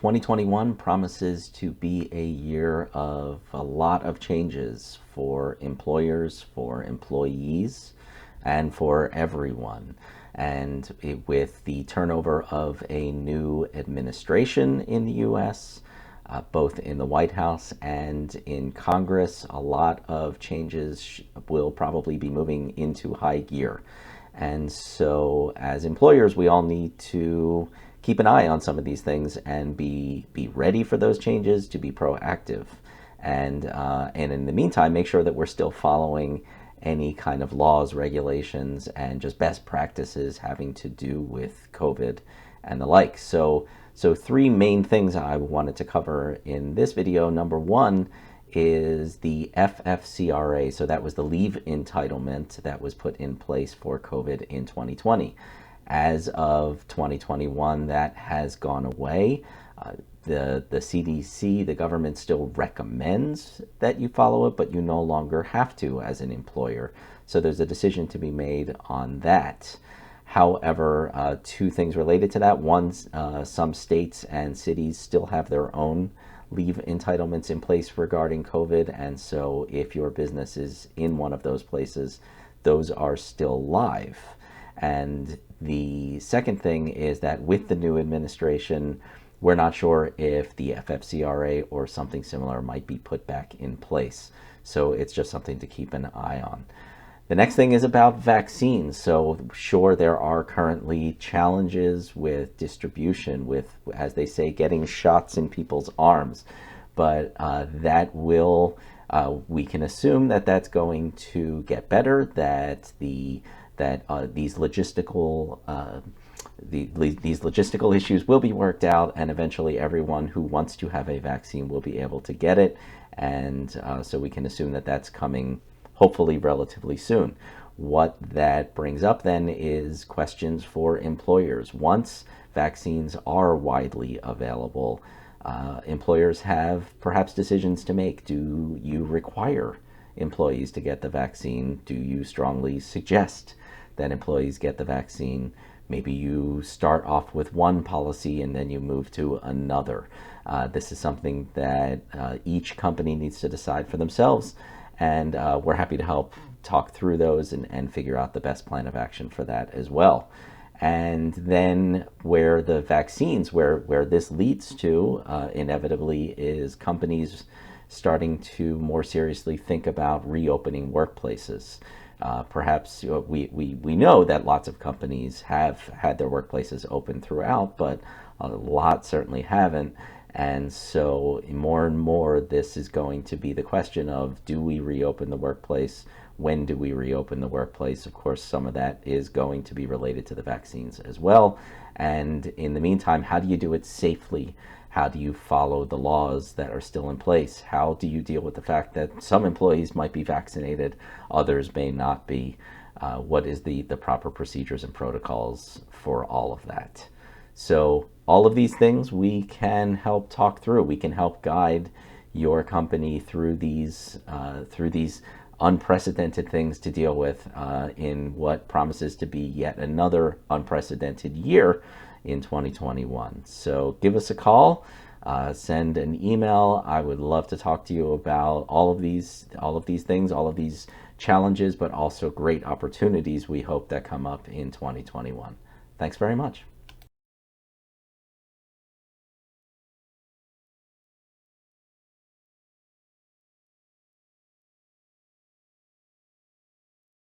2021 promises to be a year of a lot of changes for employers, for employees, and for everyone. And with the turnover of a new administration in the US, both in the White House and in Congress, a lot of changes will probably be moving into high gear. And so, as employers, we all need to keep an eye on some of these things and be ready for those changes, to be proactive, and in the meantime, make sure that we're still following any kind of laws, regulations, and just best practices having to do with COVID and the like. So three main things I wanted to cover in this video. Number one is the FFCRA. So that was the leave entitlement that was put in place for COVID in 2020. As of 2021, that has gone away. The CDC, the government still recommends that you follow it, but you no longer have to as an employer. So there's a decision to be made on that. However, two things related to that. One, some states and cities still have their own leave entitlements in place regarding COVID. And so if your business is in one of those places, those are still live. And the second thing is that with the new administration, we're not sure if the FFCRA or something similar might be put back in place. So it's just something to keep an eye on. The next thing is about vaccines. So sure, there are currently challenges with distribution, with, as they say, getting shots in people's arms. But we can assume that that's going to get better, that these logistical issues will be worked out, and eventually everyone who wants to have a vaccine will be able to get it. And so we can assume that that's coming hopefully relatively soon. What that brings up then is questions for employers. Once vaccines are widely available, employers have perhaps decisions to make. Do you require employees to get the vaccine? Do you strongly suggest that employees get the vaccine? Maybe you start off with one policy and then you move to another. This is something that each company needs to decide for themselves, and we're happy to help talk through those and figure out the best plan of action for that as well. And then where the vaccines, where this leads to inevitably, is companies starting to more seriously think about reopening workplaces. Perhaps we know that lots of companies have had their workplaces open throughout, but a lot certainly haven't. And so more and more, this is going to be the question of, do we reopen the workplace? When do we reopen the workplace? Of course, some of that is going to be related to the vaccines as well. And in the meantime, how do you do it safely? How do you follow the laws that are still in place? How do you deal with the fact that some employees might be vaccinated, others may not be? What is the proper procedures and protocols for all of that? So all of these things we can help talk through. We can help guide your company through these unprecedented things to deal with in what promises to be yet another unprecedented year in 2021. So give us a call, send an email. I would love to talk to you about all of these things, all of these challenges, but also great opportunities we hope that come up in 2021. Thanks very much.